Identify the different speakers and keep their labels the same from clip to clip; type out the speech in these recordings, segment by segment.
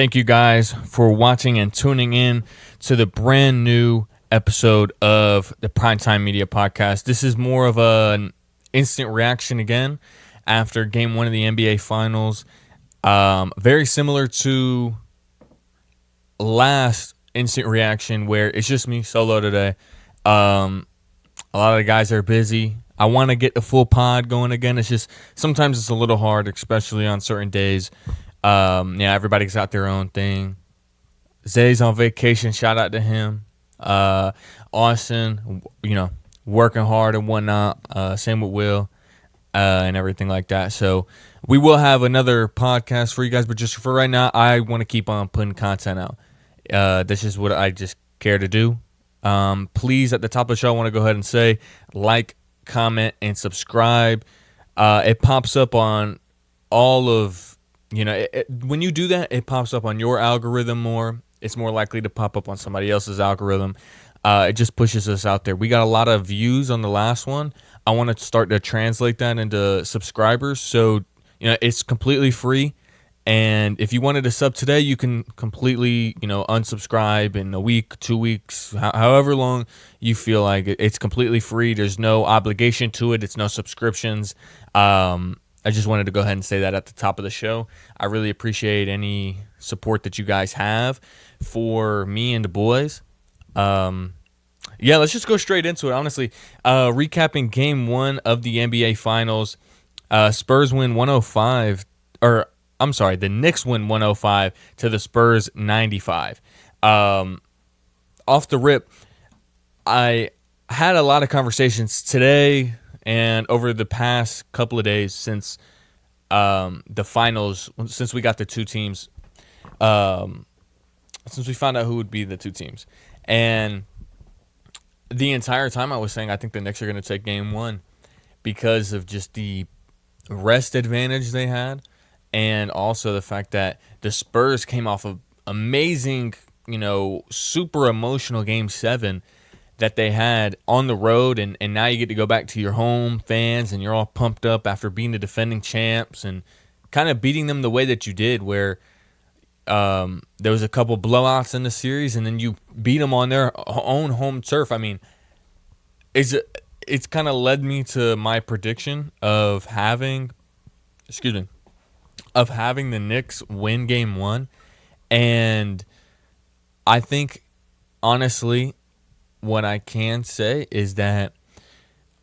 Speaker 1: Thank you guys for watching and tuning in to the brand new episode of the Primetime Media Podcast. This is more of an instant reaction again after Game 1 of the NBA Finals. Very similar to last instant reaction where it's just me solo today. A lot of the guys are busy. I want to get the full pod going again. It's just sometimes it's a little hard, especially on certain days. Everybody's got their own thing. Zay's on vacation. Shout out to him. Austin, working hard and whatnot. Same with Will and everything like that. So we will have another podcast for you guys, but just for right now, I want to keep on putting content out. This is what I just care to do. Please, at the top of the show, I want to go ahead and say like, comment, and subscribe. It pops up on all of, when you do that, it pops up on your algorithm more. It's more likely to pop up on somebody else's algorithm. It just pushes us out there. We got a lot of views on the last one. I want to start to translate that into subscribers. So, it's completely free. And if you wanted to sub today, you can completely, unsubscribe in a week, 2 weeks, however long you feel like it. It's completely free. There's no obligation to it. It's no subscriptions. I just wanted to go ahead and say that at the top of the show. I really appreciate any support that you guys have for me and the boys. Let's just go straight into it. Honestly, recapping Game 1 of the NBA Finals, Spurs win 105, the Knicks win 105 to the Spurs 95. Off the rip, I had a lot of conversations today and over the past couple of days since the finals, since we got the two teams, since we found out who would be the two teams. And the entire time I was saying I think the Knicks are going to take Game 1 because of just the rest advantage they had. And also the fact that the Spurs came off of amazing, super emotional Game 7 that they had on the road. And now you get to go back to your home fans and you're all pumped up after being the defending champs and kind of beating them the way that you did, where there was a couple blowouts in the series and then you beat them on their own home turf. I mean, it's kind of led me to my prediction of having the Knicks win Game 1. And I think, honestly, what I can say is that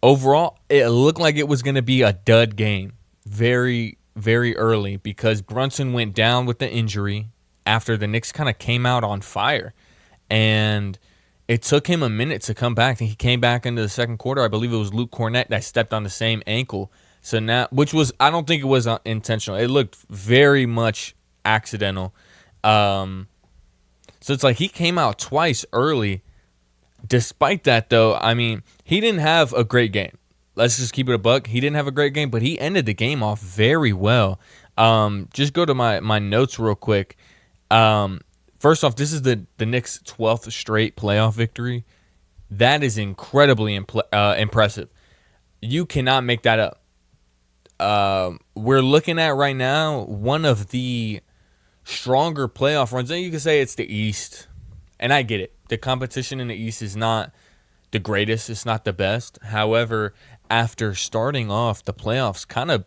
Speaker 1: overall, it looked like it was going to be a dud game very, very early because Brunson went down with the injury after the Knicks kind of came out on fire. And it took him a minute to come back. He came back into the second quarter. I believe it was Luke Cornett that stepped on the same ankle. So now, I don't think it was intentional. It looked very much accidental. So it's like he came out twice early. Despite that, though, I mean, he didn't have a great game. Let's just keep it a buck. He didn't have a great game, but he ended the game off very well. Just go to my notes real quick. First off, this is the Knicks' 12th straight playoff victory. That is incredibly impressive. You cannot make that up. We're looking at right now one of the stronger playoff runs. And you can say it's the East, and I get it. The competition in the East is not the greatest. It's not the best. However, after starting off the playoffs kind of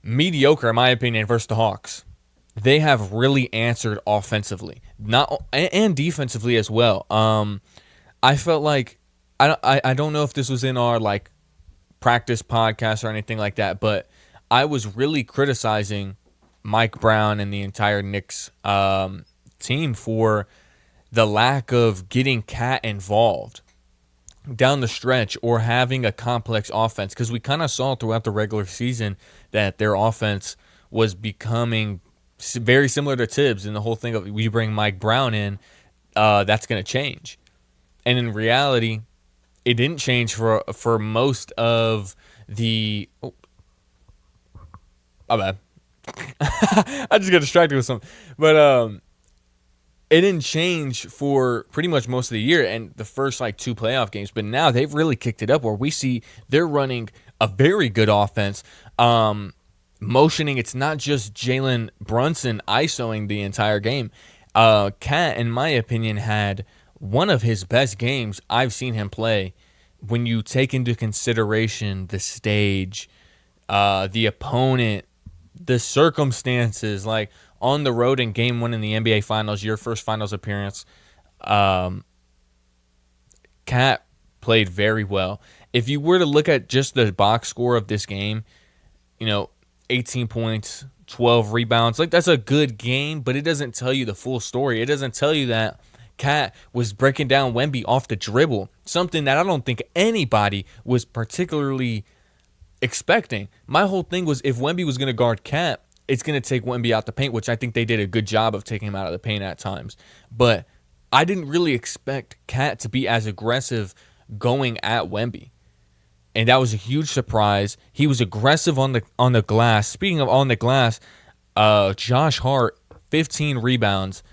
Speaker 1: mediocre, in my opinion, versus the Hawks, they have really answered offensively, and defensively as well. I felt like I don't know if this was in our practice podcast or anything like that, but I was really criticizing Mike Brown and the entire Knicks team for the lack of getting Cat involved down the stretch or having a complex offense, because we kind of saw throughout the regular season that their offense was becoming very similar to Tibbs, and the whole thing of we bring Mike Brown in, that's going to change. And in reality, it didn't change for most of the. Oh, my bad. I just got distracted with something, but it didn't change for pretty much most of the year and the first two playoff games. But now they've really kicked it up where we see they're running a very good offense. motioning. It's not just Jalen Brunson ISOing the entire game. Cat, in my opinion, had one of his best games I've seen him play when you take into consideration the stage, the opponent, the circumstances. Like on the road in Game 1 in the NBA Finals, your first Finals appearance, Cat played very well. If you were to look at just the box score of this game, 18 points, 12 rebounds. Like, that's a good game, but it doesn't tell you the full story. It doesn't tell you that Cat was breaking down Wemby off the dribble, something that I don't think anybody was particularly expecting. My whole thing was if Wemby was going to guard Cat, it's going to take Wemby out the paint, which I think they did a good job of taking him out of the paint at times. But I didn't really expect Cat to be as aggressive going at Wemby. And that was a huge surprise. He was aggressive on the glass. Speaking of on the glass, Josh Hart, 15 rebounds.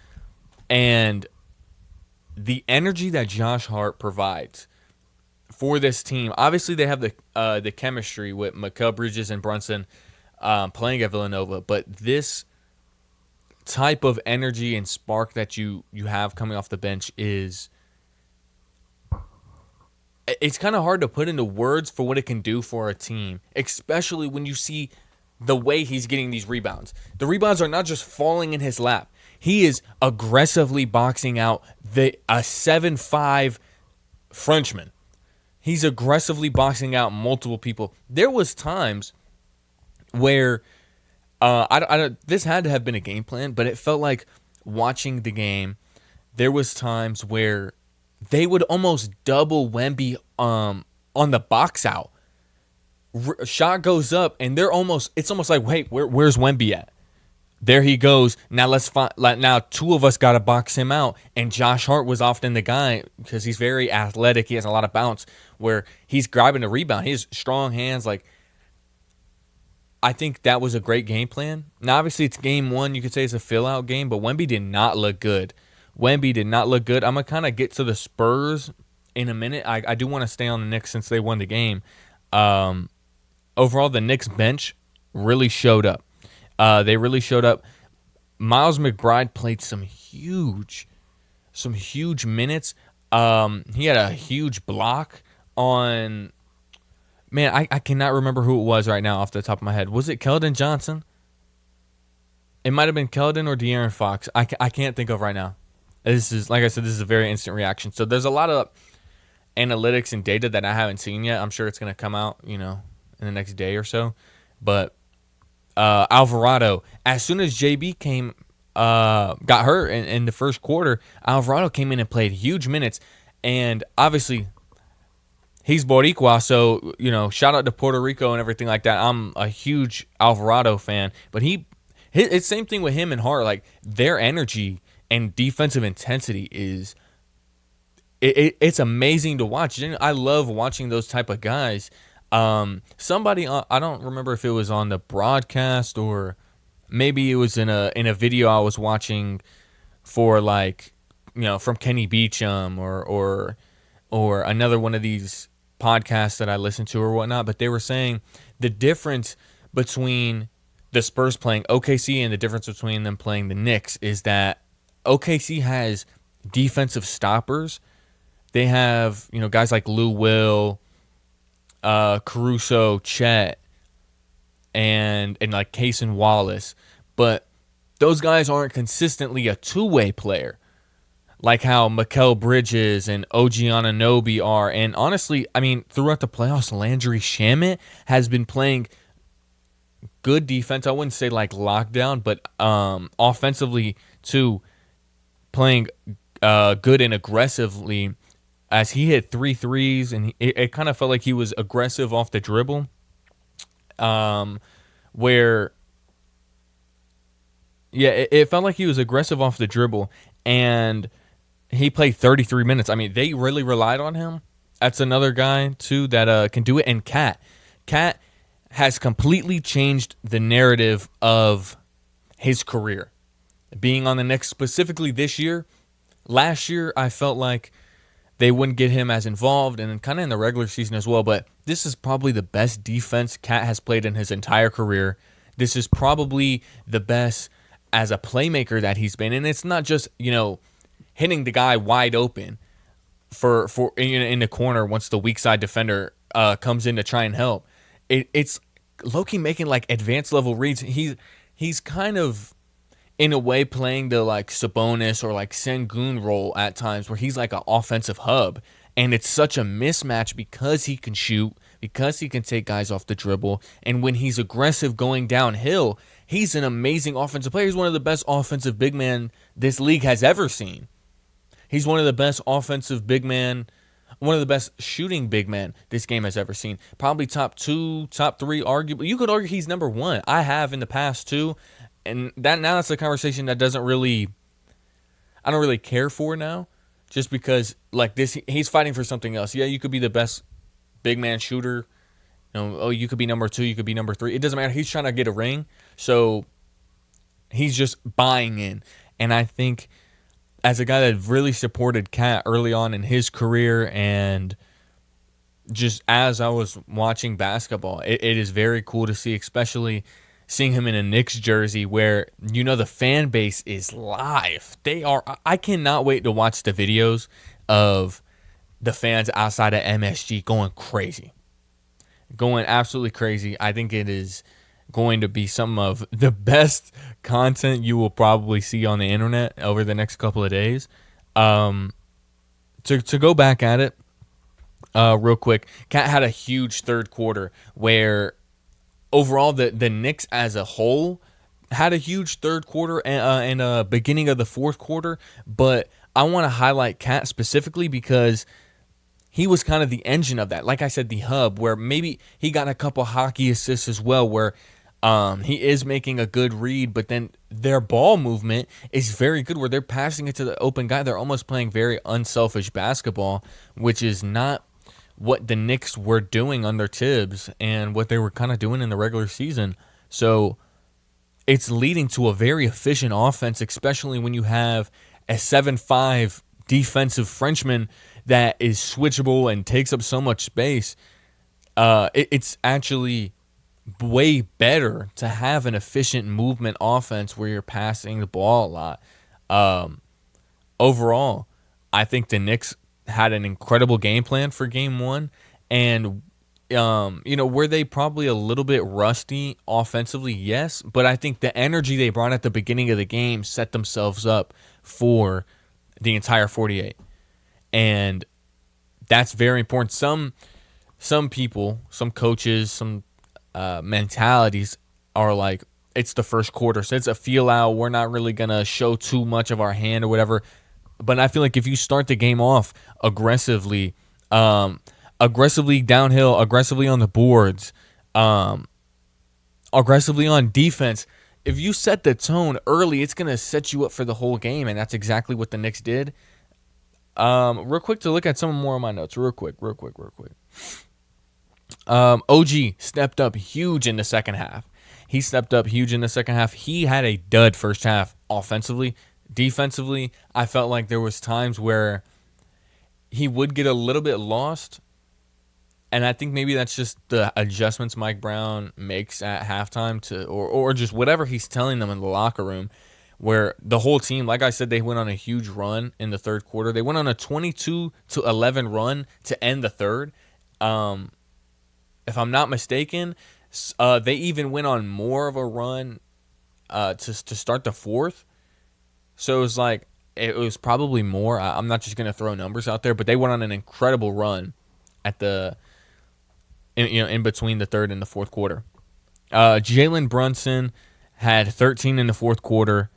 Speaker 1: And the energy that Josh Hart provides for this team, obviously they have the chemistry with Mikal Bridges and Brunson playing at Villanova, but this type of energy and spark that you have coming off the bench is, it's kind of hard to put into words for what it can do for a team, especially when you see the way he's getting these rebounds. The rebounds are not just falling in his lap. He is aggressively boxing out a 7'5" Frenchman. He's aggressively boxing out multiple people. There was times where this had to have been a game plan, but it felt like watching the game, there was times where they would almost double Wemby on the box out. Shot goes up, and it's almost like, wait, where's Wemby at? There he goes. Now let's find. Now two of us got to box him out, and Josh Hart was often the guy because he's very athletic. He has a lot of bounce where he's grabbing the rebound. He has strong hands. Like, I think that was a great game plan. Now obviously it's game 1. You could say it's a fill out game, but Wemby did not look good. Wemby did not look good. I'm going to kind of get to the Spurs in a minute. I do want to stay on the Knicks since they won the game. Overall, the Knicks bench really showed up. They really showed up. Miles McBride played some huge minutes. He had a huge block on... Man, I cannot remember who it was right now off the top of my head. Was it Keldon Johnson? It might have been Keldon or De'Aaron Fox. I can't think of right now. This is, like I said, this is a very instant reaction. So there's a lot of analytics and data that I haven't seen yet. I'm sure it's going to come out, in the next day or so. But Alvarado, as soon as JB got hurt in the first quarter, Alvarado came in and played huge minutes. And obviously, he's Boricua, so, shout out to Puerto Rico and everything like that. I'm a huge Alvarado fan. But it's same thing with him and Hart. Like, their energy and defensive intensity is it's amazing to watch. I love watching those type of guys. Somebody, I don't remember if it was on the broadcast or maybe it was in a video I was watching for, like, from Kenny Beecham or another one of these podcasts that I listen to or whatnot. But they were saying the difference between the Spurs playing OKC and the difference between them playing the Knicks is that OKC has defensive stoppers. They have, guys like Lou Will, Caruso, Chet, and like Cason Wallace. But those guys aren't consistently a two-way player like how Mikal Bridges and OG Anunoby are. And honestly, I mean, throughout the playoffs, Landry Shamet has been playing good defense. I wouldn't say like lockdown, but offensively too, playing good and aggressively, as he hit 3 threes, and it kind of felt like he was aggressive off the dribble. It felt like he was aggressive off the dribble, and he played 33 minutes. I mean, they really relied on him. That's another guy, too, that can do it. And Cat has completely changed the narrative of his career. Being on the Knicks specifically this year, last year I felt like they wouldn't get him as involved, and kind of in the regular season as well. But this is probably the best defense Cat has played in his entire career. This is probably the best as a playmaker that he's been. And it's not just, hitting the guy wide open for in the corner once the weak side defender comes in to try and help. It's Loki making like advanced level reads. He's kind of in a way playing the like Sabonis or like Sengun role at times where he's like an offensive hub. And it's such a mismatch because he can shoot, because he can take guys off the dribble. And when he's aggressive going downhill, he's an amazing offensive player. He's one of the best offensive big men this league has ever seen. He's one of the best offensive big men, one of the best shooting big men this game has ever seen. Probably top 2, top 3, arguably. You could argue he's number 1. I have in the past too. And that's a conversation that I don't really care for now. Just because, like this, he's fighting for something else. Yeah, you could be the best big man shooter. You could be number 2, you could be number 3. It doesn't matter. He's trying to get a ring, so he's just buying in. And I think, as a guy that really supported Cat early on in his career, and just as I was watching basketball, it is very cool to see, especially seeing him in a Knicks jersey where, the fan base is live. I cannot wait to watch the videos of the fans outside of MSG going crazy. Going absolutely crazy. I think it is going to be some of the best content you will probably see on the internet over the next couple of days. To go back at it real quick, Cat had a huge third quarter where overall, the Knicks as a whole had a huge third quarter and beginning of the fourth quarter, but I want to highlight Cat specifically because he was kind of the engine of that. Like I said, the hub, where maybe he got a couple hockey assists as well, where he is making a good read, but then their ball movement is very good, where they're passing it to the open guy. They're almost playing very unselfish basketball, which is not what the Knicks were doing under Tibbs and what they were kind of doing in the regular season. So it's leading to a very efficient offense, especially when you have a 7'5" defensive Frenchman that is switchable and takes up so much space. It's actually way better to have an efficient movement offense where you're passing the ball a lot. Overall, I think the Knicks had an incredible game plan for game 1, and were they probably a little bit rusty offensively? Yes, but I think the energy they brought at the beginning of the game set themselves up for the entire 48, and that's very important. Some people, some coaches, some mentalities are like, it's the first quarter, so it's a feel out. We're not really gonna show too much of our hand or whatever. But I feel like if you start the game off aggressively downhill, aggressively on the boards, aggressively on defense, if you set the tone early, it's going to set you up for the whole game, and that's exactly what the Knicks did. Real quick to look at some more of my notes. Real quick. OG stepped up huge in the second half. He had a dud first half offensively. Defensively, I felt like there was times where he would get a little bit lost, and I think maybe that's just the adjustments Mike Brown makes at halftime or just whatever he's telling them in the locker room, where the whole team, like I said, they went on a huge run in the third quarter. They went on a 22-11 run to end the third. If I'm not mistaken, they even went on more of a run to start the fourth. So it was probably more. I'm not just going to throw numbers out there, but they went on an incredible run in between the third and the fourth quarter. Jalen Brunson had 13 in the fourth quarter,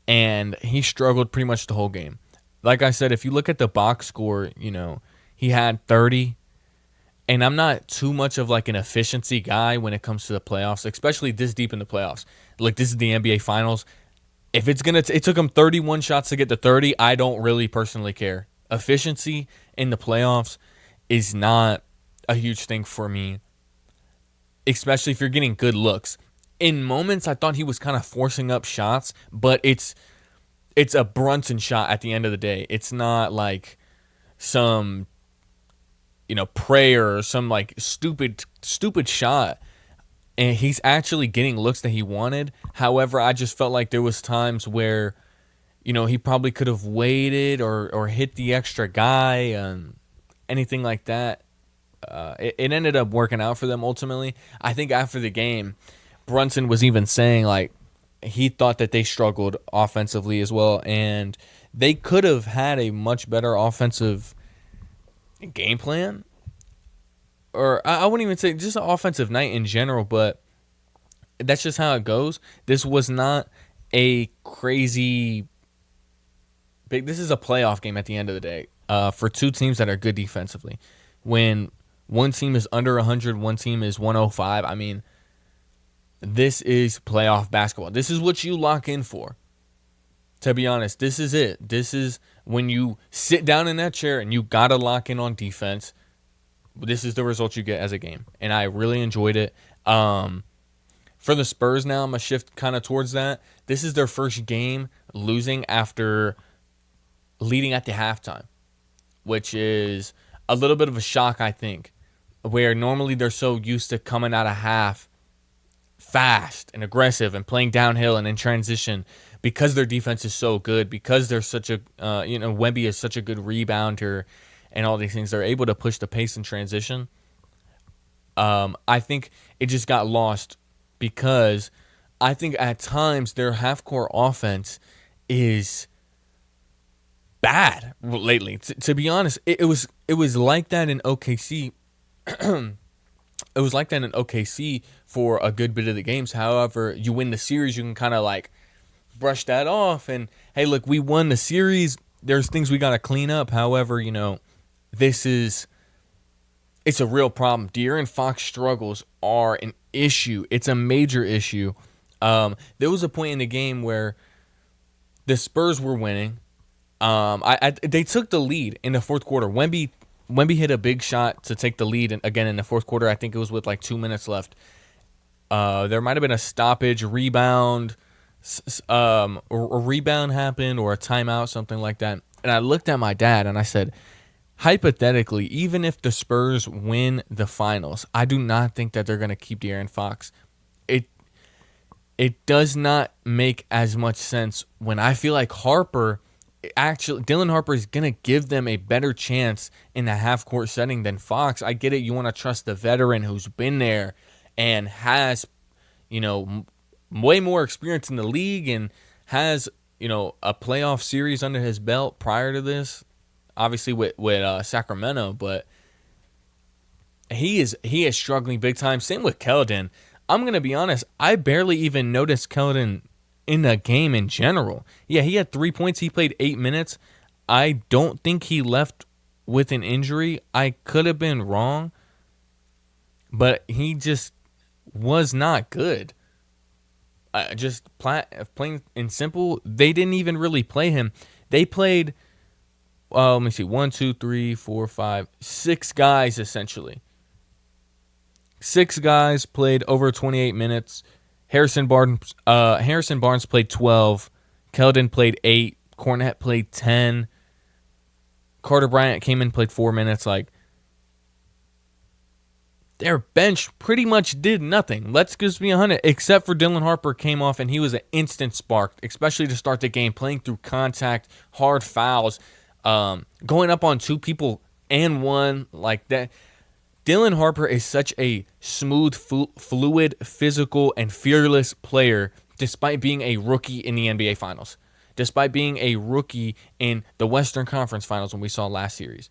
Speaker 1: and he struggled pretty much the whole game. Like I said, if you look at the box score, he had 30. And I'm not too much of like an efficiency guy when it comes to the playoffs, especially this deep in the playoffs. Like, this is the NBA Finals. If it took him 31 shots to get to 30, I don't really personally care. Efficiency in the playoffs is not a huge thing for me, especially if you're getting good looks. In moments, I thought he was kind of forcing up shots, but it's a Brunson shot at the end of the day. It's not like some prayer or some like stupid shot. and he's actually getting looks that he wanted. However, I just felt like there was times where, he probably could have waited or hit the extra guy, anything like that. It ended up working out for them ultimately. I think after the game, Brunson was even saying like he thought that they struggled offensively as well, and they could have had a much better offensive game plan, or I wouldn't even say just an offensive night in general, but that's just how it goes. This was not a crazy big. This is a playoff game at the end of the day, for two teams that are good defensively. When one team is under 100, one team is 105. I mean, this is playoff basketball. This is what you lock in for. To be honest, this is it. This is when you sit down in that chair and you got to lock in on defense. This is the result you get as a game. And I really enjoyed it. For the Spurs now, I'm going to shift kind of towards that. This is their first game losing after leading at the halftime, which is a little bit of a shock, I think, where normally they're so used to coming out of half fast and aggressive and playing downhill and in transition because their defense is so good, because they're such a, Wemby is such a good rebounder and all these things. They're able to push the pace in transition. I think it just got lost because I think at times their half-court offense is bad lately. To be honest, it was like that in OKC. It was like that in OKC for a good bit of the games. However, you win the series, you can kind of like brush that off and, hey, look, we won the series. There's things we got to clean up. However, it's a real problem. De'Aaron Fox struggles are an issue. It's a major issue. There was a point in the game where the Spurs were winning. They took the lead in the fourth quarter. Wemby hit a big shot to take the lead again in the fourth quarter. I think it was with like 2 minutes left. There might have been a stoppage, rebound, a rebound happened or a timeout, something like that. And I looked at my dad and I said, hypothetically, even if the Spurs win the finals, I do not think that they're going to keep De'Aaron Fox. It does not make as much sense when I feel like Dylan Harper is going to give them a better chance in the half-court setting than Fox. I get it. You want to trust the veteran who's been there and has, way more experience in the league and has, a playoff series under his belt prior to this, obviously with Sacramento, but he is struggling big time. Same with Keldon. I'm going to be honest, I barely even noticed Keldon in the game in general. Yeah, he had 3 points. He played 8 minutes. I don't think he left with an injury. I could have been wrong, but he just was not good. Just plain and simple, they didn't even really play him. They played, let me see, 1, 2, 3, 4, 5, 6 guys essentially. 6 guys played over 28 minutes. Harrison Barnes played 12. Keldon played 8. Cornette played 10. Carter Bryant came in, played 4 minutes. Like, their bench pretty much did nothing. Let's just be 100. Except for Dylan Harper came off, and he was an instant spark, especially to start the game, playing through contact, hard fouls, going up on 2 people and 1 like that. Dylan Harper is such a smooth, fluid, physical, and fearless player despite being a rookie in the NBA Finals, despite being a rookie in the Western Conference Finals when we saw last series.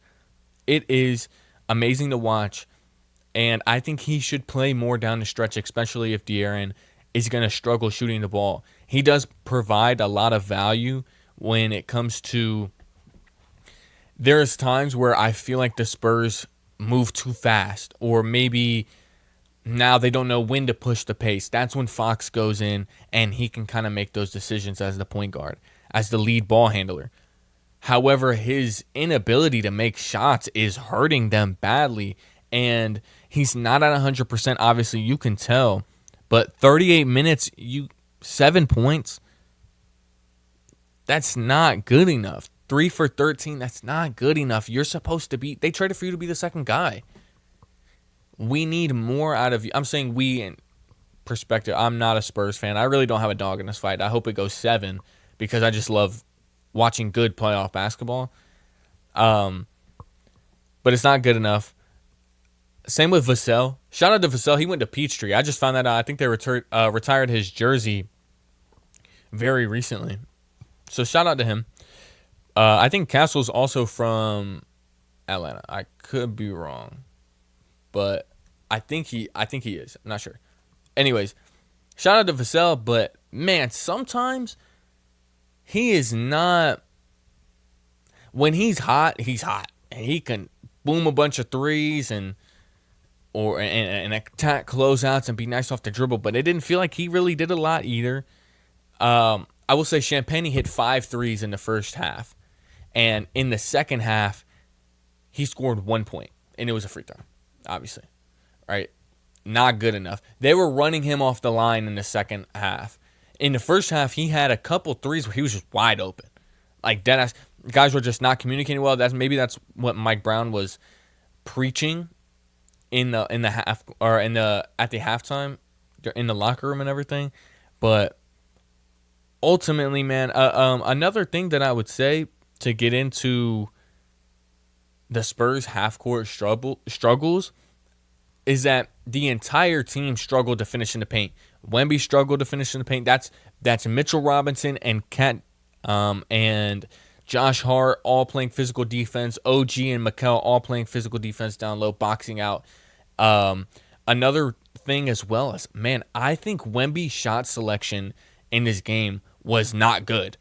Speaker 1: It is amazing to watch, and I think he should play more down the stretch, especially if De'Aaron is going to struggle shooting the ball. He does provide a lot of value when it comes to – there's times where I feel like the Spurs – move too fast, or maybe now they don't know when to push the pace. That's when Fox goes in and he can kind of make those decisions as the point guard, as the lead ball handler. However, his inability to make shots is hurting them badly, and he's not at 100%. Obviously, you can tell, but 38 minutes, 7 points, that's not good enough. 3 for 13, that's not good enough. You're supposed to be, they traded for you to be the second guy. We need more out of you. I'm saying we, and perspective, I'm not a Spurs fan. I really don't have a dog in this fight. I hope it goes 7 because I just love watching good playoff basketball. But it's not good enough. Same with Vassell. Shout out to Vassell. He went to Peachtree. I just found that out. I think they retired his jersey very recently. So shout out to him. I think Castle's also from Atlanta. I could be wrong, but I think he is. I'm not sure. Anyways, shout out to Vassell, but man, sometimes he is not. When he's hot, and he can boom a bunch of threes and attack closeouts and be nice off the dribble. But it didn't feel like he really did a lot either. I will say Champagne hit 5 threes in the first half, and in the second half, he scored 1 point, and it was a free throw, obviously, right? Not good enough. They were running him off the line in the second half. In the first half, he had a couple threes where he was just wide open, like deadass. Guys were just not communicating well. That's what Mike Brown was preaching in the half or at the halftime in the locker room and everything. But ultimately, man, another thing that I would say to get into the Spurs half-court struggles is that the entire team struggled to finish in the paint. Wemby struggled to finish in the paint. That's Mitchell Robinson and and Josh Hart all playing physical defense. OG and Mikal all playing physical defense down low, boxing out. Another thing as well is, man, I think Wemby's shot selection in this game was not good.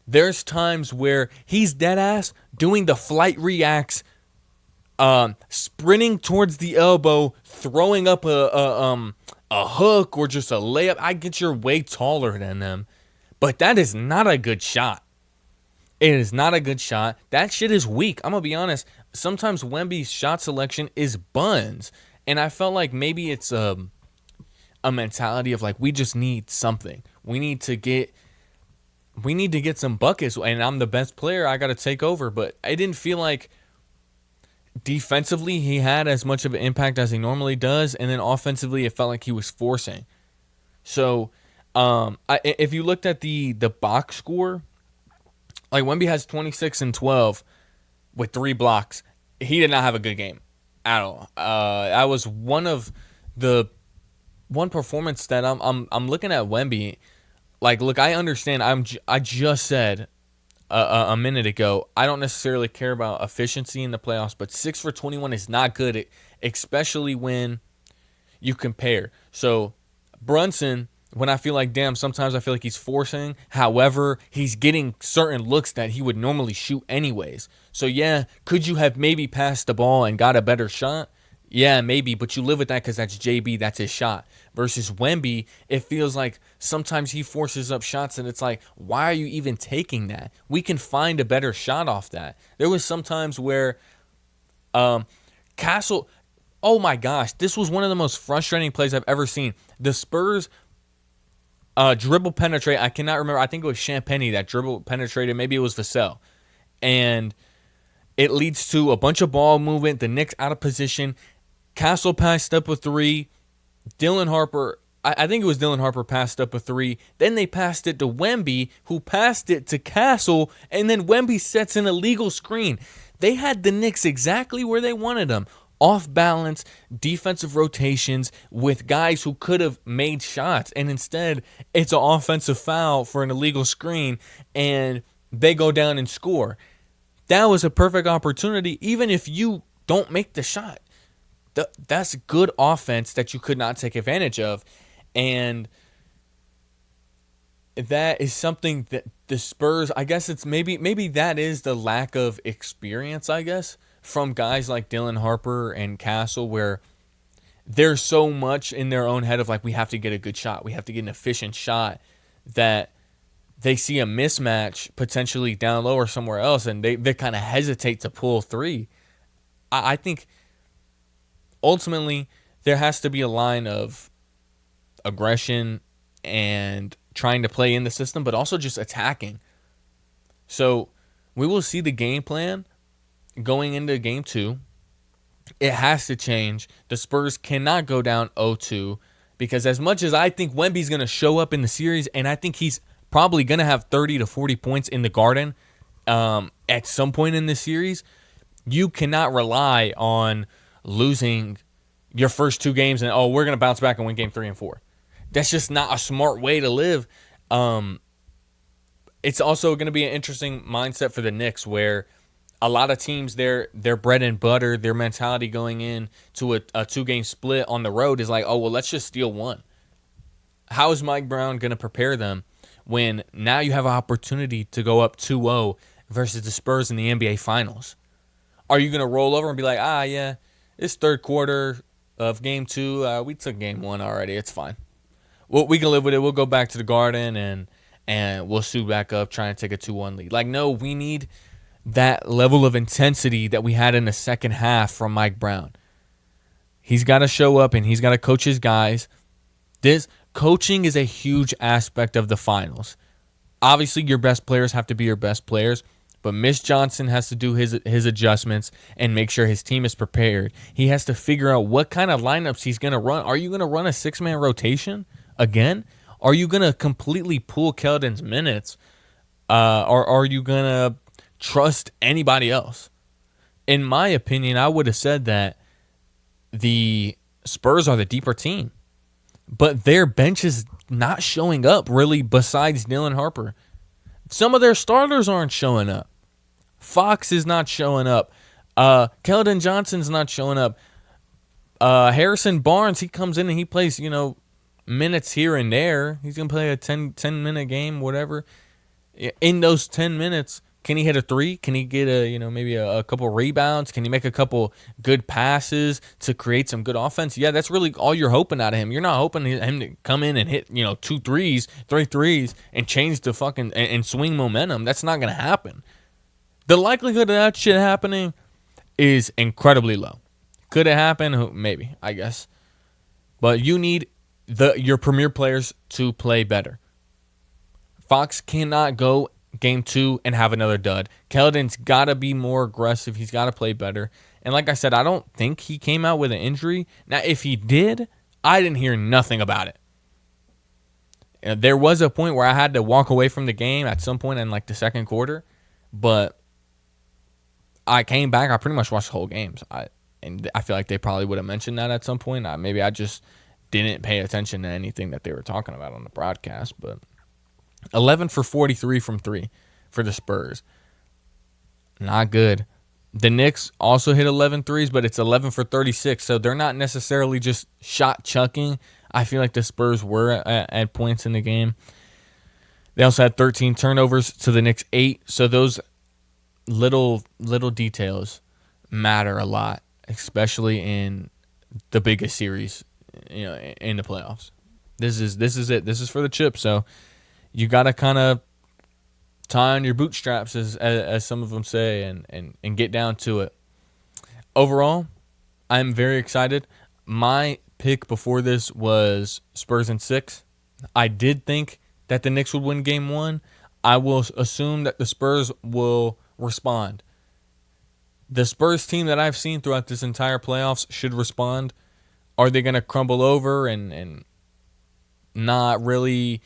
Speaker 1: There's times where he's dead ass doing the flight reacts, sprinting towards the elbow, throwing up a hook or just a layup. I get you're way taller than them, but that is not a good shot. It is not a good shot. That shit is weak. I'm gonna be honest. Sometimes Wemby's shot selection is buns, and I felt like maybe it's a mentality of like we just need something. We need to get some buckets, and I'm the best player. I got to take over. But I didn't feel like defensively he had as much of an impact as he normally does, and then offensively it felt like he was forcing. So if you looked at the box score, like Wemby has 26 and 12 with 3 blocks. He did not have a good game at all. That was one performance that I'm looking at Wemby. Like, look, I understand. I just said a minute ago, I don't necessarily care about efficiency in the playoffs, but 6 for 21 is not good, especially when you compare. So Brunson, when I feel like, damn, sometimes I feel like he's forcing. However, he's getting certain looks that he would normally shoot anyways. So, yeah, could you have maybe passed the ball and got a better shot? Yeah, maybe, but you live with that because that's JB, that's his shot. Versus Wemby, it feels like sometimes he forces up shots and it's like, why are you even taking that? We can find a better shot off that. There was some times where Castle, oh my gosh, this was one of the most frustrating plays I've ever seen. The Spurs dribble penetrate. I cannot remember. I think it was Champagne that dribble penetrated. Maybe it was Vassell. And it leads to a bunch of ball movement. The Knicks out of position. Castle passed up a 3. Dylan Harper, I think it was Dylan Harper passed up a 3. Then they passed it to Wemby, who passed it to Castle. And then Wemby sets an illegal screen. They had the Knicks exactly where they wanted them. Off balance, defensive rotations with guys who could have made shots. And instead, it's an offensive foul for an illegal screen. And they go down and score. That was a perfect opportunity, even if you don't make the shot. That's good offense that you could not take advantage of. And that is something that the Spurs, I guess it's maybe that is the lack of experience, I guess, from guys like Dylan Harper and Castle, where there's so much in their own head of like, we have to get a good shot. We have to get an efficient shot, that they see a mismatch potentially down low or somewhere else, and they kind of hesitate to pull 3. I think ultimately there has to be a line of aggression and trying to play in the system, but also just attacking. So we will see the game plan going into game 2. It has to change. The Spurs cannot go down 0-2. Because as much as I think Wemby's going to show up in the series, and I think he's probably going to have 30 to 40 points in the Garden at some point in this series, you cannot rely on losing your first 2 games and, we're going to bounce back and win game 3 and 4. That's just not a smart way to live. It's also going to be an interesting mindset for the Knicks, where a lot of teams, their bread and butter, their mentality going in to a 2-game split on the road is like, let's just steal 1. How is Mike Brown going to prepare them when now you have an opportunity to go up 2-0 versus the Spurs in the NBA Finals? Are you going to roll over and be like, yeah, it's third quarter of game 2. We took game 1 already. It's fine. Well, we can live with it. We'll go back to the Garden and we'll suit back up, try and take a 2-1 lead. Like, no, we need that level of intensity that we had in the second half from Mike Brown. He's got to show up and he's got to coach his guys. This coaching is a huge aspect of the finals. Obviously, your best players have to be your best players, but Mitch Johnson has to do his adjustments and make sure his team is prepared. He has to figure out what kind of lineups he's going to run. Are you going to run a 6-man rotation again? Are you going to completely pull Keldon's minutes? Or are you going to trust anybody else? In my opinion, I would have said that the Spurs are the deeper team, but their bench is not showing up really besides Dylan Harper. Some of their starters aren't showing up. Fox is not showing up. Keldon Johnson's not showing up. Harrison Barnes, he comes in and he plays, minutes here and there. He's going to play a 10-minute game, whatever. In those 10 minutes, can he hit a 3? Can he get maybe a couple rebounds? Can he make a couple good passes to create some good offense? Yeah, that's really all you're hoping out of him. You're not hoping him to come in and hit 2 threes, 3 threes, and change the fucking and swing momentum. That's not going to happen. The likelihood of that shit happening is incredibly low. Could it happen? Maybe, I guess. But you need your premier players to play better. Fox cannot go game 2 and have another dud. Keldon's got to be more aggressive. He's got to play better. And like I said, I don't think he came out with an injury. Now, if he did, I didn't hear nothing about it. There was a point where I had to walk away from the game at some point in like the second quarter, but I came back. I pretty much watched the whole game. And I feel like they probably would have mentioned that at some point. Maybe I just didn't pay attention to anything that they were talking about on the broadcast, but 11 for 43 from 3 for the Spurs. Not good. The Knicks also hit 11 threes, but it's 11 for 36, so they're not necessarily just shot chucking. I feel like the Spurs were at points in the game. They also had 13 turnovers to the Knicks 8, so those little details matter a lot, especially in the biggest series, in the playoffs. This is it. This is for the chip, so you got to kind of tie on your bootstraps, as some of them say, and get down to it. Overall, I'm very excited. My pick before this was Spurs in 6. I did think that the Knicks would win game 1. I will assume that the Spurs will respond. The Spurs team that I've seen throughout this entire playoffs should respond. Are they going to crumble over and not really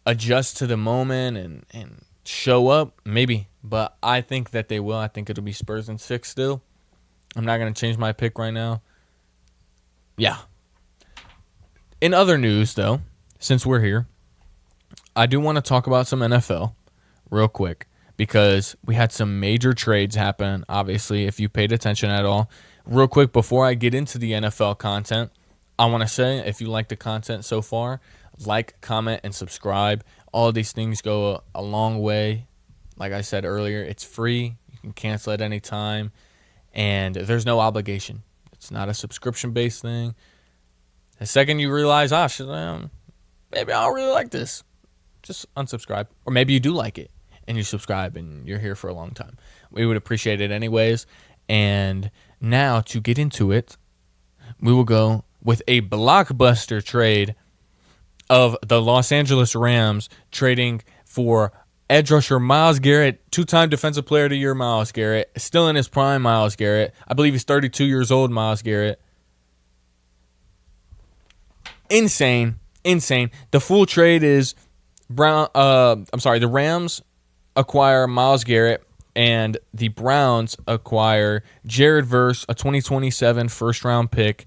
Speaker 1: adjust to the moment and show up? Maybe, but I think that they will. I think it'll be Spurs in 6 still. I'm not going to change my pick right now. Yeah. In other news, though, since we're here, I do want to talk about some NFL real quick because we had some major trades happen, obviously, if you paid attention at all. Real quick, before I get into the NFL content, I want to say, if you like the content so far, like, comment, and subscribe. All these things go a long way. Like I said earlier, it's free. You can cancel at any time, and there's no obligation. It's not a subscription-based thing. The second you realize, maybe I don't really like this, just unsubscribe. Or maybe you do like it, and you subscribe, and you're here for a long time. We would appreciate it anyways. And now, to get into it, we will go with a blockbuster trade of the Los Angeles Rams trading for edge rusher Myles Garrett, 2-time Defensive Player of the Year Myles Garrett, still in his prime Myles Garrett. I believe he's 32 years old, Myles Garrett. Insane. The full trade is the Rams acquire Myles Garrett, and the Browns acquire Jared Verse, a 2027 first-round pick,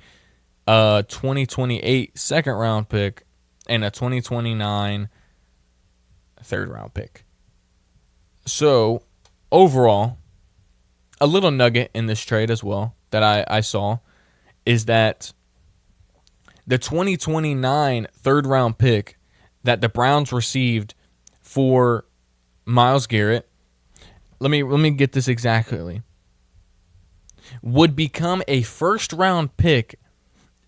Speaker 1: a 2028 second-round pick, and a 2029 third-round pick. So, overall, a little nugget in this trade as well that I saw is that the 2029 third-round pick that the Browns received for Myles Garrett, let me get this exactly, would become a first-round pick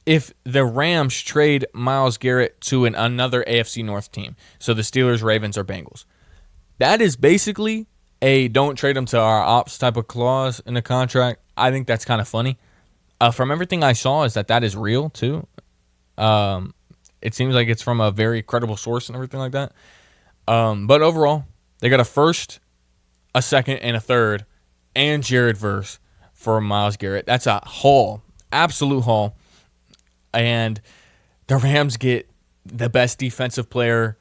Speaker 1: if the Rams trade Myles Garrett to another AFC North team. So the Steelers, Ravens, or Bengals. That is basically a don't trade him to our ops type of clause in the contract. I think that's kind of funny. From everything I saw is that is real too. It seems like it's from a very credible source and everything like that. But overall, they got a first, a second, and a third, and Jared Verse for Myles Garrett. That's a haul, absolute haul. And the Rams get the best defensive player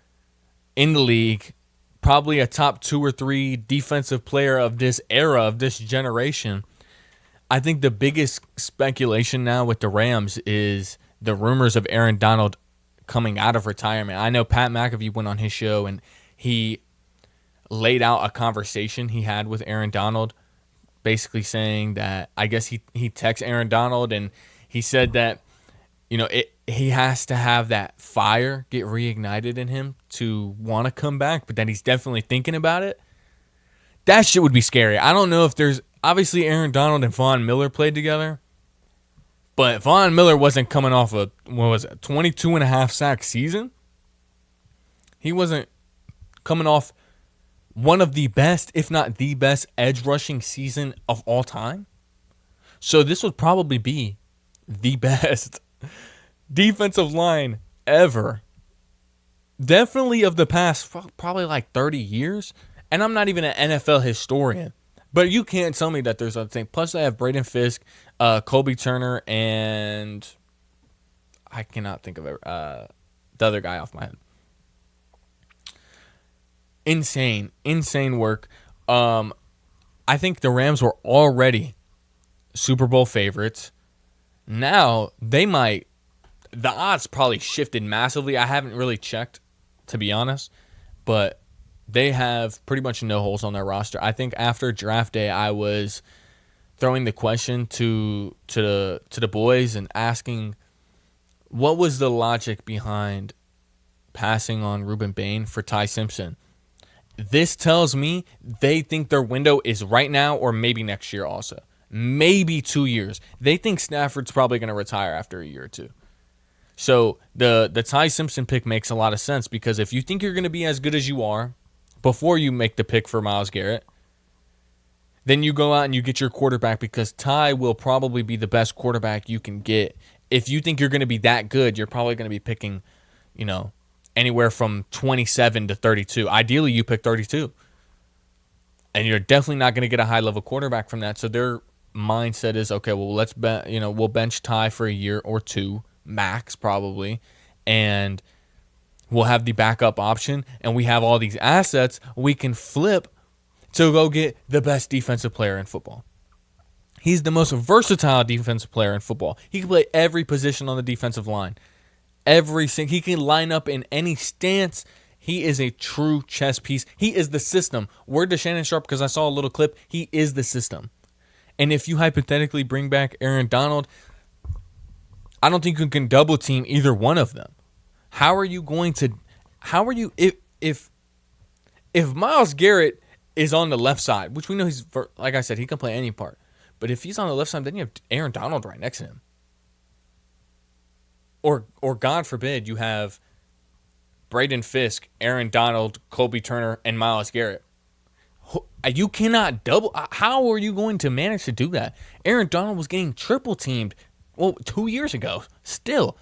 Speaker 1: in the league, probably a top 2 or 3 defensive player of this era, of this generation. I think the biggest speculation now with the Rams is the rumors of Aaron Donald coming out of retirement. I know Pat McAfee went on his show and he laid out a conversation he had with Aaron Donald, basically saying that I guess he texted Aaron Donald and he said that, you know, he has to have that fire get reignited in him to want to come back, but then he's definitely thinking about it. That shit would be scary. I don't know if there's... Obviously, Aaron Donald and Von Miller played together, but Von Miller wasn't coming off a, 22.5 sack season. He wasn't coming off one of the best, if not the best, edge rushing season of all time. So this would probably be the best defensive line ever. Definitely of the past, probably like 30 years. And I'm not even an NFL historian. But you can't tell me that there's other things. Plus, they have Braden Fisk, Colby Turner, and I cannot think of the other guy off my head. Insane work. I think the Rams were already Super Bowl favorites. Now, they might... The odds probably shifted massively. I haven't really checked, to be honest. But... they have pretty much no holes on their roster. I think after draft day, I was throwing the question to the boys and asking, what was the logic behind passing on Ruben Bain for Ty Simpson? This tells me they think their window is right now or maybe next year also. Maybe 2 years. They think Stafford's probably going to retire after a year or two. So the Ty Simpson pick makes a lot of sense because if you think you're going to be as good as you are, before you make the pick for Myles Garrett, then you go out and you get your quarterback because Ty will probably be the best quarterback you can get. If you think you're going to be that good, you're probably going to be picking, you know, anywhere from 27 to 32. Ideally, you pick 32. And you're definitely not going to get a high-level quarterback from that. So their mindset is, okay, well, we'll bench Ty for a year or two, max probably, and we'll have the backup option, and we have all these assets we can flip to go get the best defensive player in football. He's the most versatile defensive player in football. He can play every position on the defensive line. He can line up in any stance. He is a true chess piece. He is the system. Word to Shannon Sharp, because I saw a little clip, he is the system. And if you hypothetically bring back Aaron Donald, I don't think you can double team either one of them. If Myles Garrett is on the left side, which we know he's, like I said, he can play any part. But if he's on the left side, then you have Aaron Donald right next to him. Or God forbid, you have Braden Fisk, Aaron Donald, Colby Turner, and Myles Garrett. You cannot double. How are you going to manage to do that? Aaron Donald was getting triple teamed, 2 years ago. Still.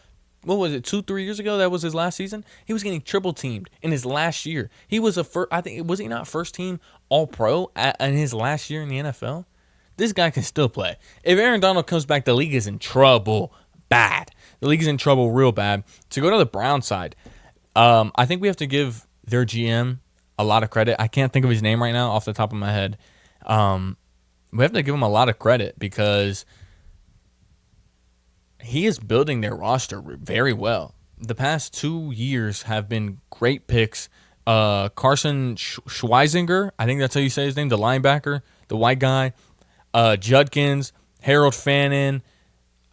Speaker 1: What was it, 2-3 years ago? That was his last season. He was getting triple teamed in his last year. He was was he not first team All Pro in his last year in the NFL? This guy can still play. If Aaron Donald comes back, the league is in trouble, bad. The league's in trouble real bad. To go to the Browns side, I think we have to give their GM a lot of credit. I can't think of his name right now off the top of my head. We have to give him a lot of credit because he is building their roster very well. The past 2 years have been great picks. Carson Schweizinger, I think that's how you say his name, the linebacker, the white guy. Judkins, Harold Fannin.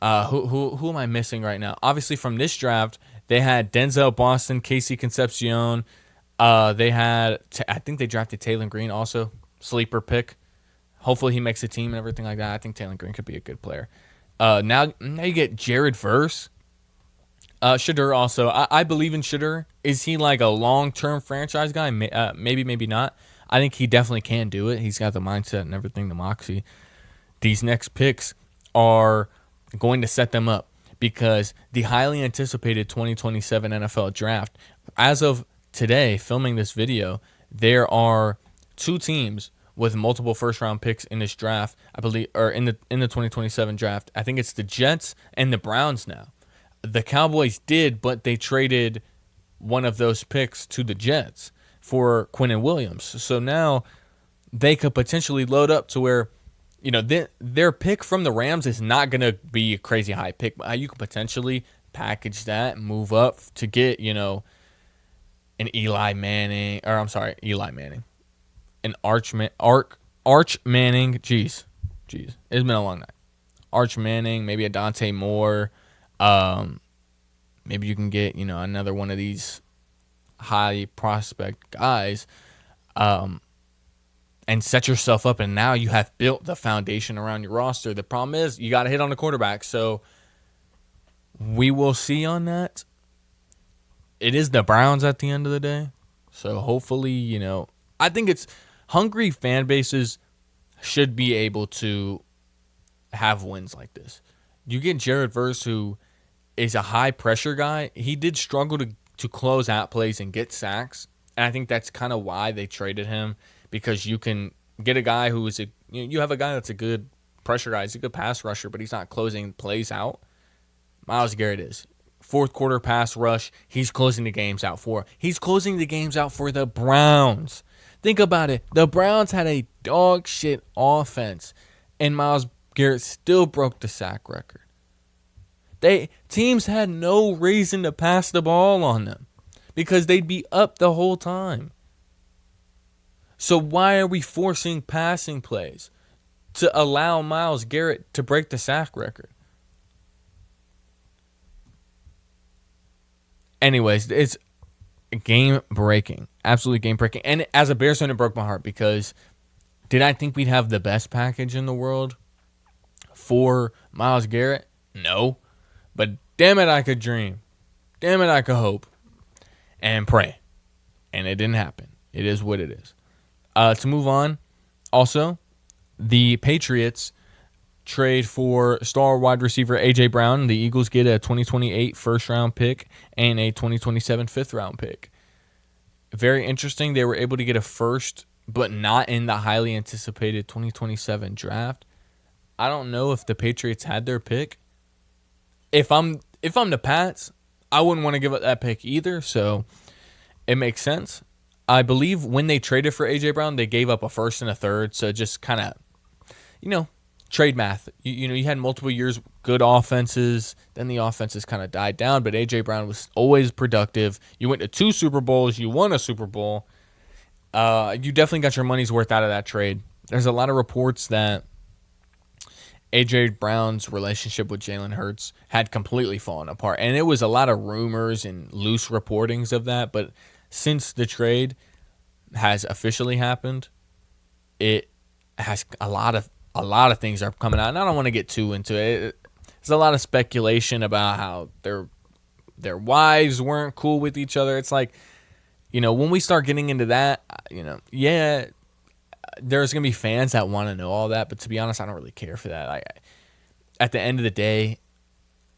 Speaker 1: Who am I missing right now? Obviously, from this draft, they had Denzel Boston, Casey Concepcion. They had, I think they drafted Taylor Green also, sleeper pick. Hopefully he makes a team and everything like that. I think Taylor Green could be a good player. Now you get Jared Verse. Shadur also. I believe in Shadur. Is he like a long-term franchise guy? Maybe, maybe not. I think he definitely can do it. He's got the mindset and everything, the moxie. These next picks are going to set them up because the highly anticipated 2027 NFL draft, as of today, filming this video, there are 2 teams with multiple first-round picks in this draft, I believe, or in the 2027 draft. I think it's the Jets and the Browns now. The Cowboys did, but they traded one of those picks to the Jets for Quinnen Williams. So now they could potentially load up to where, their pick from the Rams is not going to be a crazy high pick. But you could potentially package that and move up to get, an Eli Manning. An Arch Manning. Jeez. It's been a long night. Arch Manning, maybe a Dante Moore. Maybe you can get, another one of these high prospect guys, and set yourself up. And now you have built the foundation around your roster. The problem is you got to hit on the quarterback. So we will see on that. It is the Browns at the end of the day. So hopefully, I think it's hungry fan bases should be able to have wins like this. You get Jared Verse, who is a high-pressure guy. He did struggle to close out plays and get sacks, and I think that's kind of why they traded him, because you can get a guy who is you have a guy that's a good pressure guy. He's a good pass rusher, but he's not closing plays out. Myles Garrett is. Fourth quarter pass rush, he's closing the games out for. He's closing the games out for the Browns. Think about it. The Browns had a dog shit offense, and Myles Garrett still broke the sack record. Teams had no reason to pass the ball on them because they'd be up the whole time. So why are we forcing passing plays to allow Myles Garrett to break the sack record? Anyways, it's game-breaking. Absolutely game-breaking. And as a Bears fan, it broke my heart because did I think we'd have the best package in the world for Myles Garrett? No. But damn it, I could dream. Damn it, I could hope. And pray. And it didn't happen. It is what it is. To move on, also, the Patriots trade for star wide receiver A.J. Brown. The Eagles get a 2028 first-round pick and a 2027 fifth-round pick. Very interesting. They were able to get a first, but not in the highly anticipated 2027 draft. I don't know if the Patriots had their pick. If I'm the Pats, I wouldn't want to give up that pick either, so it makes sense. I believe when they traded for A.J. Brown, they gave up a first and a third, so just kind of, trade math. You had multiple years, good offenses, then the offenses kind of died down, but A.J. Brown was always productive. You went to 2 Super Bowls, you won a Super Bowl. You definitely got your money's worth out of that trade. There's a lot of reports that A.J. Brown's relationship with Jalen Hurts had completely fallen apart. And it was a lot of rumors and loose reportings of that. But since the trade has officially happened, it has a lot of things are coming out. And I don't want to get too into it. There's a lot of speculation about how their wives weren't cool with each other. It's like, when we start getting into that, there's going to be fans that want to know all that, but to be honest, I don't really care for that. At the end of the day,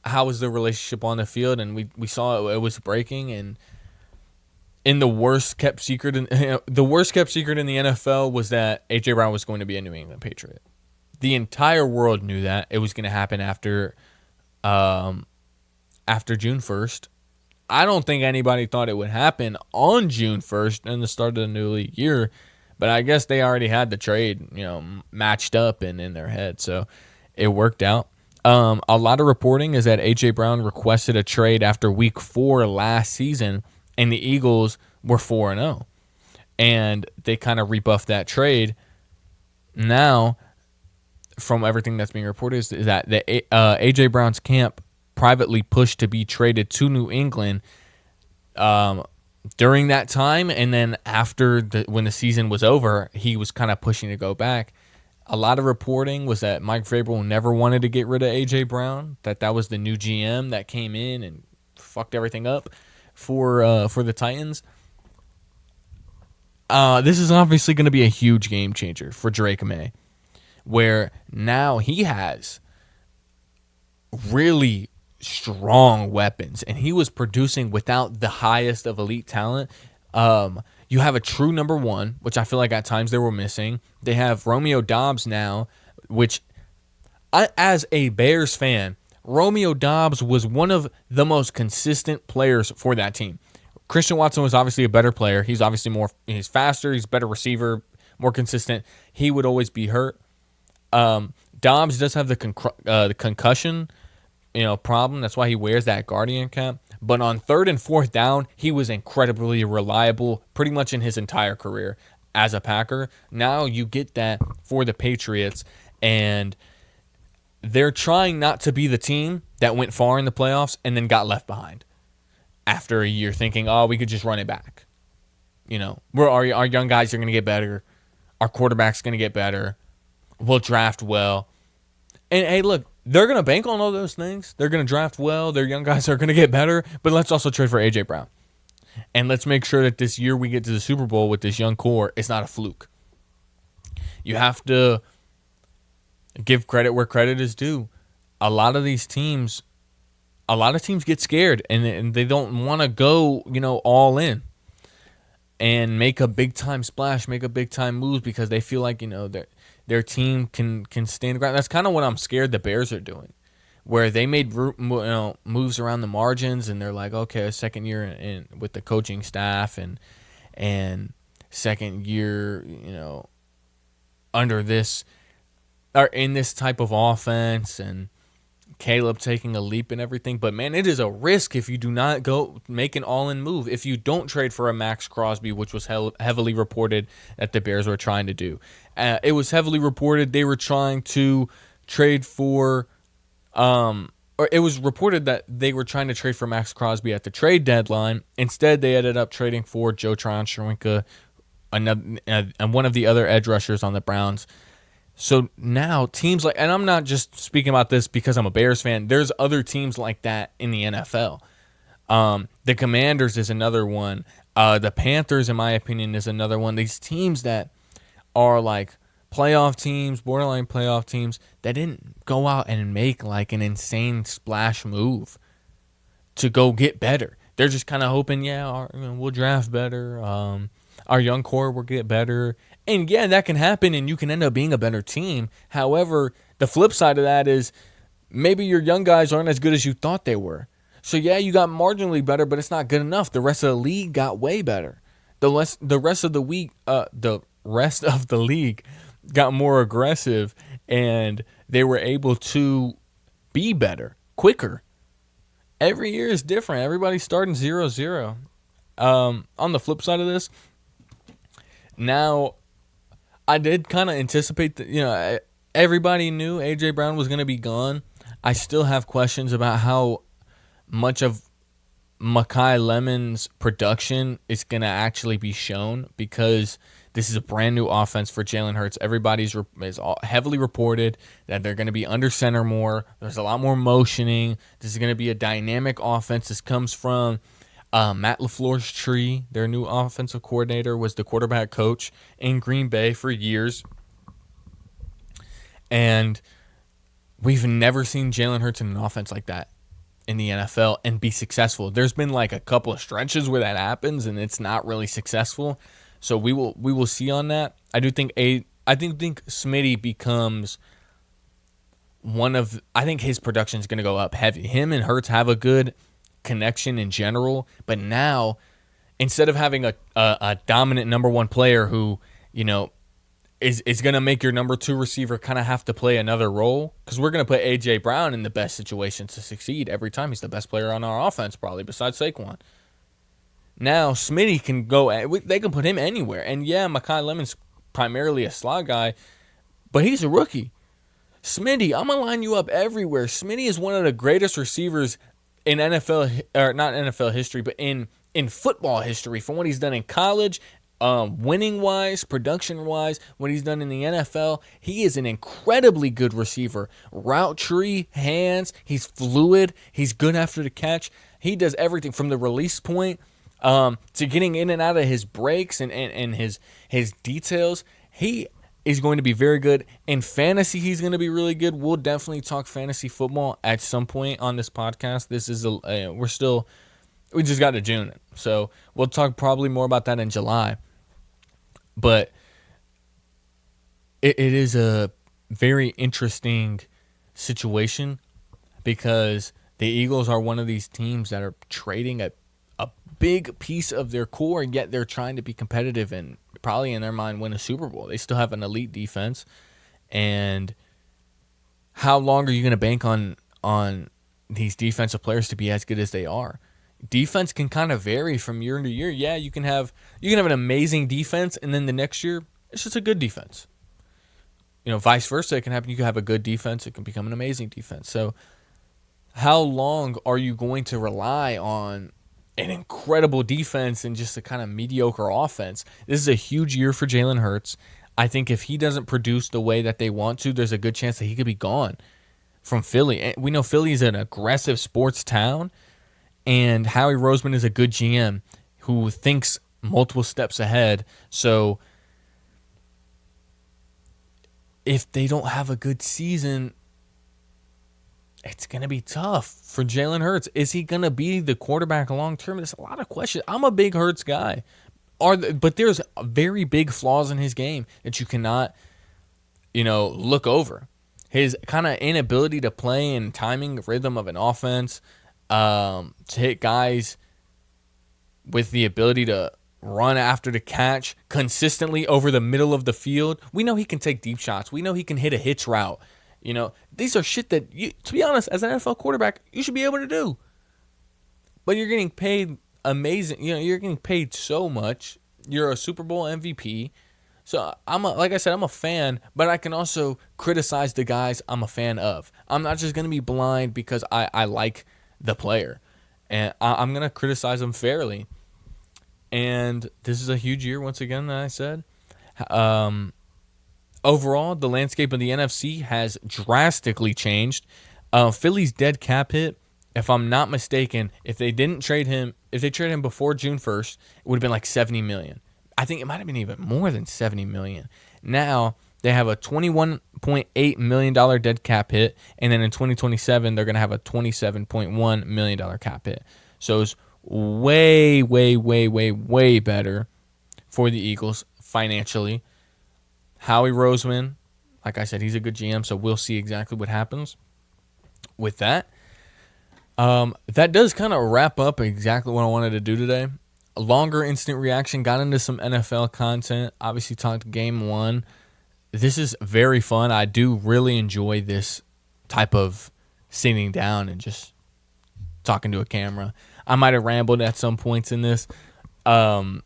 Speaker 1: how was the relationship on the field? And we saw it was breaking, and in the worst kept secret in the NFL was that A.J. Brown was going to be a New England Patriot. The entire world knew that. It was going to happen after um, after June 1st. I don't think anybody thought it would happen on June 1st in the start of the new league year, but I guess they already had the trade, matched up and in their head, so it worked out. A lot of reporting is that A.J. Brown requested a trade after week 4 last season, and the Eagles were 4-0, and they kind of rebuffed that trade. Now, from everything that's being reported, is that A.J. Brown's camp privately pushed to be traded to New England during that time, and then after when the season was over, he was kind of pushing to go back. A lot of reporting was that Mike Vrabel never wanted to get rid of A.J. Brown, that was the new GM that came in and fucked everything up for the Titans. This is obviously going to be a huge game changer for Drake May, where now he has really strong weapons, and he was producing without the highest of elite talent. You have a true number one, which I feel like at times they were missing. They have Romeo Doubs now, which as a Bears fan, Romeo Doubs was one of the most consistent players for that team. Christian Watson was obviously a better player. He's obviously he's faster, he's a better receiver, more consistent. He would always be hurt. Dobbs does have the concussion, problem. That's why he wears that Guardian cap. But on 3rd and 4th down, he was incredibly reliable pretty much in his entire career as a Packer. Now you get that for the Patriots, and they're trying not to be the team that went far in the playoffs and then got left behind after a year thinking, oh, we could just run it back. Our young guys are going to get better. Our quarterback's going to get better. We'll draft well. And, hey, look, they're going to bank on all those things. They're going to draft well. Their young guys are going to get better. But let's also trade for A.J. Brown. And let's make sure that this year we get to the Super Bowl with this young core, it's not a fluke. You have to give credit where credit is due. A lot of teams get scared, and they don't want to go, all in and make a big-time splash, make a big-time move because they feel like, their team can stand the ground. That's kind of what I'm scared the Bears are doing, where they made moves around the margins, and they're like, okay, a second year in with the coaching staff and second year, under this or in this type of offense, and Caleb taking a leap and everything. But, man, it is a risk if you do not go make an all-in move. If you don't trade for a Max Crosby, which was heavily reported that the Bears were trying to do. It was heavily reported they were trying to trade for or it was reported that they were trying to trade for Max Crosby at the trade deadline. Instead, they ended up trading for Joe Tryon-Shoyinka, one of the other edge rushers on the Browns. So now teams like, and I'm not just speaking about this because I'm a Bears fan, there's other teams like that in the NFL. The Commanders is another one. The Panthers, in my opinion, is another one. These teams that are like playoff teams, borderline playoff teams, that didn't go out and make like an insane splash move to go get better. They're just kind of hoping, we'll draft better. Our young core will get better. And, that can happen, and you can end up being a better team. However, the flip side of that is maybe your young guys aren't as good as you thought they were. So, you got marginally better, but it's not good enough. The rest of the league got way better. The rest of the league got more aggressive, and they were able to be better, quicker. Every year is different. Everybody's starting 0-0. On the flip side of this, now I did kind of anticipate that, everybody knew A.J. Brown was going to be gone. I still have questions about how much of Mekhi Lemon's production is going to actually be shown, because this is a brand new offense for Jalen Hurts. Everybody's is heavily reported that they're going to be under center more. There's a lot more motioning. This is going to be a dynamic offense. This comes from Matt LaFleur's tree. Their new offensive coordinator was the quarterback coach in Green Bay for years. And we've never seen Jalen Hurts in an offense like that in the NFL and be successful. There's been like a couple of stretches where that happens and it's not really successful. So we will see on that. I think Smitty becomes I think his production is going to go up heavy. Him and Hurts have a good connection in general, but now instead of having a dominant number one player who, you know, is going to make your number two receiver kind of have to play another role, because we're going to put A.J. Brown in the best situation to succeed every time. He's the best player on our offense, probably, besides Saquon. Now, Smitty can go, they can put him anywhere. And yeah, Mekhi Lemon's primarily a slot guy, but he's a rookie. Smitty, I'm going to line you up everywhere. Smitty is one of the greatest receivers in NFL, or not NFL history, but in football history, from what he's done in college, winning-wise, production-wise, what he's done in the NFL. He is an incredibly good receiver. Route tree, hands, he's fluid, he's good after the catch. He does everything from the release point to getting in and out of his breaks and his details. He is going to be very good. In fantasy, he's going to be really good. We'll definitely talk fantasy football at some point on this podcast. This is we just got to June, so we'll talk probably more about that in July. But it is a very interesting situation, because the Eagles are one of these teams that are trading a big piece of their core, and yet they're trying to be competitive and probably in their mind win a Super Bowl. They still have an elite defense. And how long are you going to bank on these defensive players to be as good as they are? Defense can kind of vary from year to year. Yeah, you can have an amazing defense, and then the next year it's just a good defense. You know, vice versa, it can happen. You can have a good defense, it can become an amazing defense. So how long are you going to rely on an incredible defense and just a kind of mediocre offense? This is a huge year for Jalen Hurts. I think if he doesn't produce the way that they want to, there's a good chance that he could be gone from Philly. And we know Philly is an aggressive sports town, and Howie Roseman is a good GM who thinks multiple steps ahead. So if they don't have a good season, it's going to be tough for Jalen Hurts. Is he going to be the quarterback long term? There's a lot of questions. I'm a big Hurts guy. But there's very big flaws in his game that you cannot, look over. His kind of inability to play in timing, rhythm of an offense, to hit guys with the ability to run after the catch consistently over the middle of the field. We know he can take deep shots. We know he can hit a hitch route. These are shit that, to be honest, as an NFL quarterback, you should be able to do. But you're getting paid amazing. You're getting paid so much. You're a Super Bowl MVP. So like I said, I'm a fan, but I can also criticize the guys I'm a fan of. I'm not just going to be blind because I like the player. And I'm going to criticize them fairly. And this is a huge year, once again, that I said. Overall, the landscape of the NFC has drastically changed. Philly's dead cap hit, if I'm not mistaken, if they traded him before June 1st, it would have been like $70 million. I think it might have been even more than $70 million. Now, they have a $21.8 million dead cap hit, and then in 2027, they're going to have a $27.1 million cap hit. So it's way, way, way, way, way better for the Eagles financially. Howie Roseman, like I said, he's a good GM, so we'll see exactly what happens with that. That does kind of wrap up exactly what I wanted to do today. A longer instant reaction, got into some NFL content, obviously talked game one. This is very fun. I do really enjoy this type of sitting down and just talking to a camera. I might have rambled at some points in this, but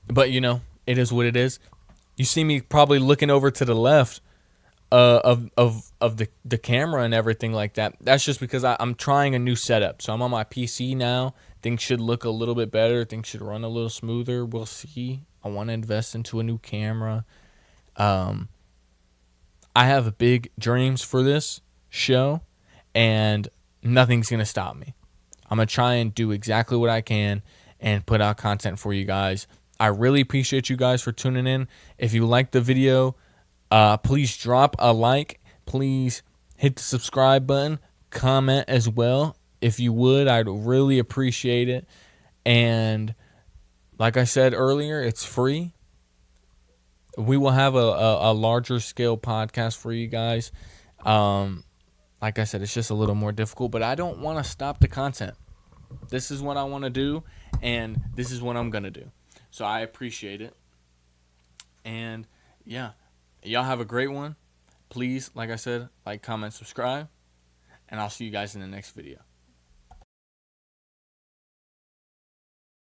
Speaker 1: it is what it is. You see me probably looking over to the left of the camera and everything like that. That's just because I'm trying a new setup. So I'm on my PC now. Things should look a little bit better. Things should run a little smoother. We'll see. I want to invest into a new camera. I have big dreams for this show, and nothing's going to stop me. I'm going to try and do exactly what I can and put out content for you guys. I really appreciate you guys for tuning in. If you like the video, please drop a like. Please hit the subscribe button. Comment as well. If you would, I'd really appreciate it. And like I said earlier, it's free. We will have a larger scale podcast for you guys. Like I said, it's just a little more difficult, but I don't want to stop the content. This is what I want to do, and this is what I'm going to do. So I appreciate it. And yeah, y'all have a great one. Please, like I said, like, comment, subscribe, and I'll see you guys in the next video.